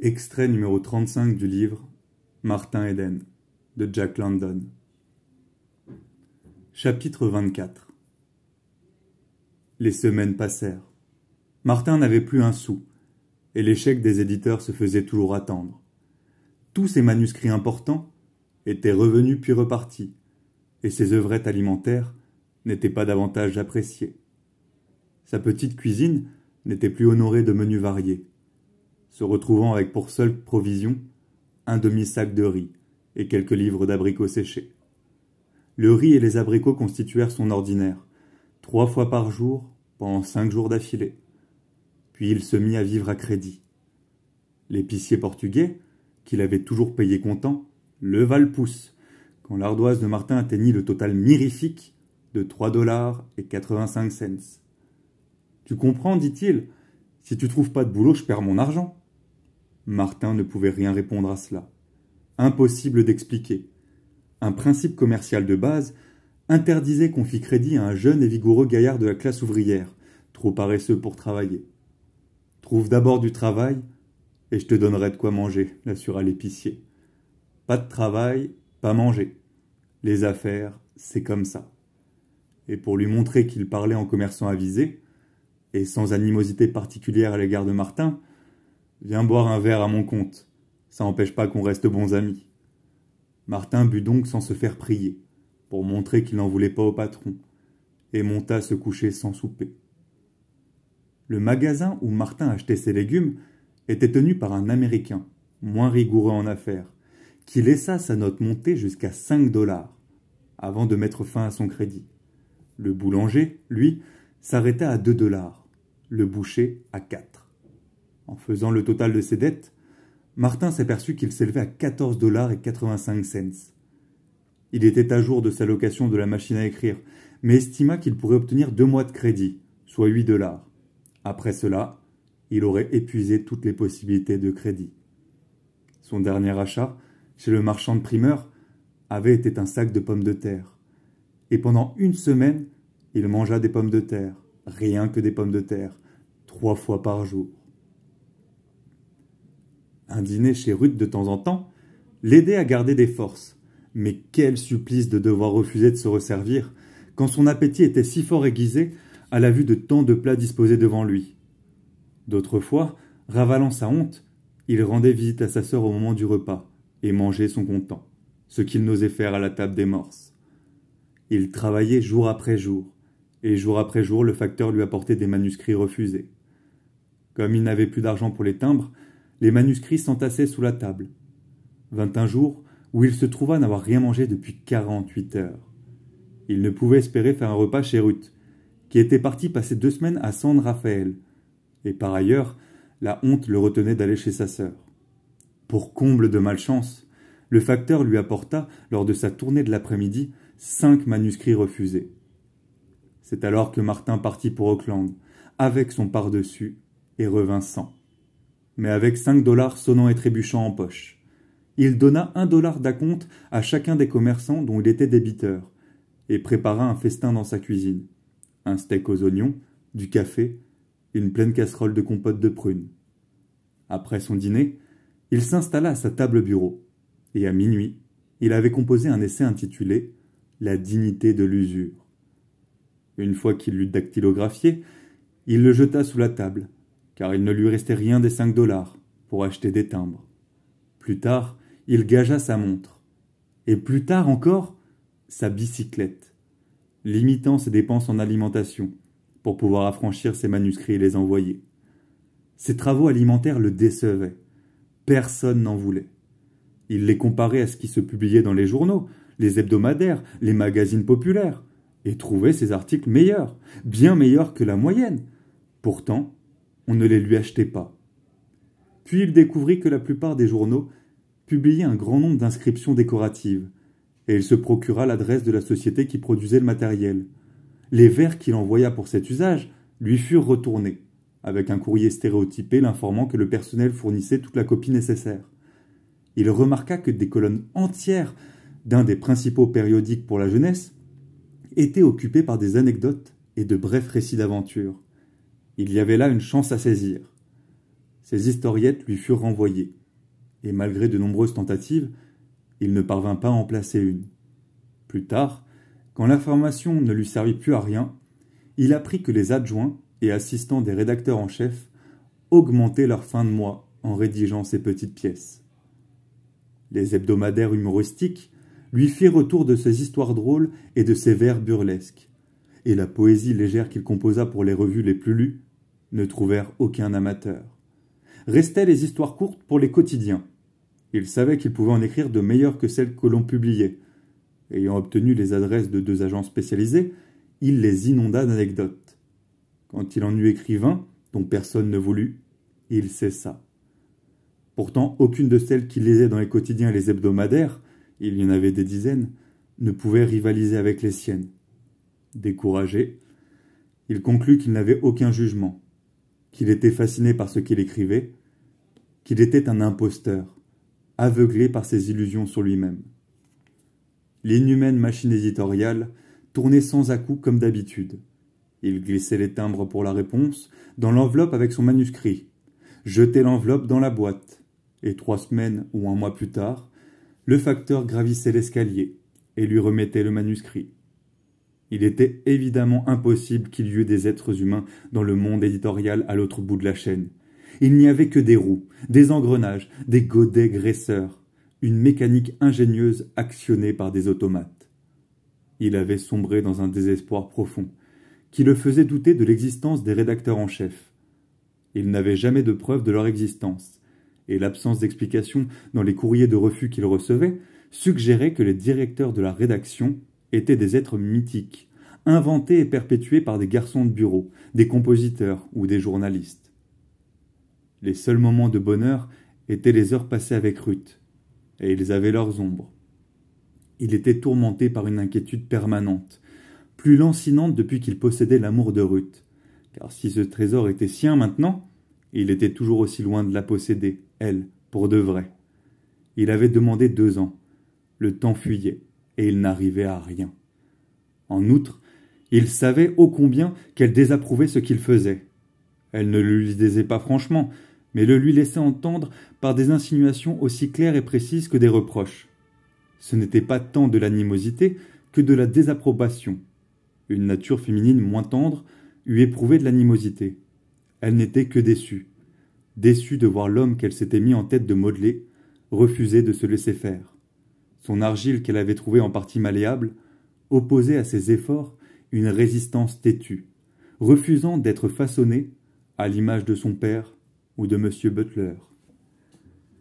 Extrait numéro 35 du livre Martin Eden de Jack London. Chapitre 24. Les semaines passèrent. Martin n'avait plus un sou, et l'échec des éditeurs se faisait toujours attendre. Tous ses manuscrits importants étaient revenus puis repartis, et ses œuvrettes alimentaires n'étaient pas davantage appréciées. Sa petite cuisine n'était plus honorée de menus variés, se retrouvant avec pour seule provision un demi-sac de riz et quelques livres d'abricots séchés. Le riz et les abricots constituèrent son ordinaire, 3 fois par jour, pendant 5 jours d'affilée. Puis il se mit à vivre à crédit. L'épicier portugais, qu'il avait toujours payé comptant, leva le pouce, quand l'ardoise de Martin atteignit le total mirifique de 3,85 $. « Tu comprends, dit-il, si tu trouves pas de boulot, je perds mon argent. » Martin ne pouvait rien répondre à cela. Impossible d'expliquer. Un principe commercial de base interdisait qu'on fît crédit à un jeune et vigoureux gaillard de la classe ouvrière, trop paresseux pour travailler. « Trouve d'abord du travail, et je te donnerai de quoi manger, » l'assura l'épicier. « Pas de travail, pas manger. Les affaires, c'est comme ça. » Et pour lui montrer qu'il parlait en commerçant avisé, et sans animosité particulière à l'égard de Martin, « Viens boire un verre à mon compte, ça n'empêche pas qu'on reste bons amis. » Martin but donc sans se faire prier, pour montrer qu'il n'en voulait pas au patron, et monta se coucher sans souper. Le magasin où Martin achetait ses légumes était tenu par un Américain, moins rigoureux en affaires, qui laissa sa note monter jusqu'à 5 $, avant de mettre fin à son crédit. Le boulanger, lui, s'arrêta à 2 $, le boucher à 4. En faisant le total de ses dettes, Martin s'aperçut qu'il s'élevait à 14,85 $. Il était à jour de sa location de la machine à écrire, mais estima qu'il pourrait obtenir 2 mois de crédit, soit 8 $. Après cela, il aurait épuisé toutes les possibilités de crédit. Son dernier achat, chez le marchand de primeurs, avait été un sac de pommes de terre. Et pendant 1 semaine, il mangea des pommes de terre, rien que des pommes de terre, 3 fois par jour. Un dîner chez Ruth de temps en temps l'aidait à garder des forces, mais quel supplice de devoir refuser de se resservir quand son appétit était si fort aiguisé à la vue de tant de plats disposés devant lui. D'autres fois, ravalant sa honte, il rendait visite à sa sœur au moment du repas et mangeait son comptant, ce qu'il n'osait faire à la table des morses. Il travaillait jour après jour, et jour après jour le facteur lui apportait des manuscrits refusés. Comme il n'avait plus d'argent pour les timbres, les manuscrits s'entassaient sous la table. Vint un jour où il se trouva n'avoir rien mangé depuis 48 heures. Il ne pouvait espérer faire un repas chez Ruth, qui était partie passer 2 semaines à San Rafael, et par ailleurs, la honte le retenait d'aller chez sa sœur. Pour comble de malchance, le facteur lui apporta, lors de sa tournée de l'après-midi, 5 manuscrits refusés. C'est alors que Martin partit pour Auckland, avec son pardessus, et revint sans. Mais avec 5 $ sonnant et trébuchant en poche. Il donna 1 $ d'acompte à chacun des commerçants dont il était débiteur, et prépara un festin dans sa cuisine. Un steak aux oignons, du café, une pleine casserole de compote de prunes. Après son dîner, il s'installa à sa table bureau, et à minuit, il avait composé un essai intitulé « La dignité de l'usure ». Une fois qu'il l'eut dactylographié, il le jeta sous la table, car il ne lui restait rien des 5 $ pour acheter des timbres. Plus tard, il gagea sa montre. Et plus tard encore, sa bicyclette, limitant ses dépenses en alimentation pour pouvoir affranchir ses manuscrits et les envoyer. Ses travaux alimentaires le décevaient. Personne n'en voulait. Il les comparait à ce qui se publiait dans les journaux, les hebdomadaires, les magazines populaires, et trouvait ses articles meilleurs, bien meilleurs que la moyenne. Pourtant, on ne les lui achetait pas. Puis il découvrit que la plupart des journaux publiaient un grand nombre d'inscriptions décoratives, et il se procura l'adresse de la société qui produisait le matériel. Les vers qu'il envoya pour cet usage lui furent retournés, avec un courrier stéréotypé l'informant que le personnel fournissait toute la copie nécessaire. Il remarqua que des colonnes entières d'un des principaux périodiques pour la jeunesse étaient occupées par des anecdotes et de brefs récits d'aventures. Il y avait là une chance à saisir. Ses historiettes lui furent renvoyées, et malgré de nombreuses tentatives, il ne parvint pas à en placer une. Plus tard, quand l'information ne lui servit plus à rien, il apprit que les adjoints et assistants des rédacteurs en chef augmentaient leur fin de mois en rédigeant ces petites pièces. Les hebdomadaires humoristiques lui firent retour de ses histoires drôles et de ses vers burlesques, et la poésie légère qu'il composa pour les revues les plus lues ne trouvèrent aucun amateur. Restaient les histoires courtes pour les quotidiens. Il savait qu'il pouvait en écrire de meilleures que celles que l'on publiait. Ayant obtenu les adresses de 2 agents spécialisés, il les inonda d'anecdotes. Quand il en eut écrit 20, dont personne ne voulut, il cessa. Pourtant, aucune de celles qu'il lisait dans les quotidiens et les hebdomadaires, il y en avait des dizaines, ne pouvait rivaliser avec les siennes. Découragé, il conclut qu'il n'avait aucun jugement, qu'il était fasciné par ce qu'il écrivait, qu'il était un imposteur, aveuglé par ses illusions sur lui-même. L'inhumaine machine éditoriale tournait sans à-coups comme d'habitude. Il glissait les timbres pour la réponse dans l'enveloppe avec son manuscrit, jetait l'enveloppe dans la boîte, et 3 semaines ou 1 mois plus tard, le facteur gravissait l'escalier et lui remettait le manuscrit. Il était évidemment impossible qu'il y eût des êtres humains dans le monde éditorial à l'autre bout de la chaîne. Il n'y avait que des roues, des engrenages, des godets graisseurs, une mécanique ingénieuse actionnée par des automates. Il avait sombré dans un désespoir profond, qui le faisait douter de l'existence des rédacteurs en chef. Il n'avait jamais de preuve de leur existence, et l'absence d'explication dans les courriers de refus qu'il recevait suggérait que les directeurs de la rédaction étaient des êtres mythiques, inventés et perpétués par des garçons de bureau, des compositeurs ou des journalistes. Les seuls moments de bonheur étaient les heures passées avec Ruth, et ils avaient leurs ombres. Il était tourmenté par une inquiétude permanente, plus lancinante depuis qu'il possédait l'amour de Ruth, car si ce trésor était sien maintenant, il était toujours aussi loin de la posséder, elle, pour de vrai. Il avait demandé 2 ans, le temps fuyait, et il n'arrivait à rien. En outre, il savait ô combien qu'elle désapprouvait ce qu'il faisait. Elle ne le lui disait pas franchement, mais le lui laissait entendre par des insinuations aussi claires et précises que des reproches. Ce n'était pas tant de l'animosité que de la désapprobation. Une nature féminine moins tendre eût éprouvé de l'animosité. Elle n'était que déçue. Déçue de voir l'homme qu'elle s'était mis en tête de modeler refuser de se laisser faire. Son argile qu'elle avait trouvée en partie malléable opposait à ses efforts une résistance têtue, refusant d'être façonnée à l'image de son père ou de M. Butler.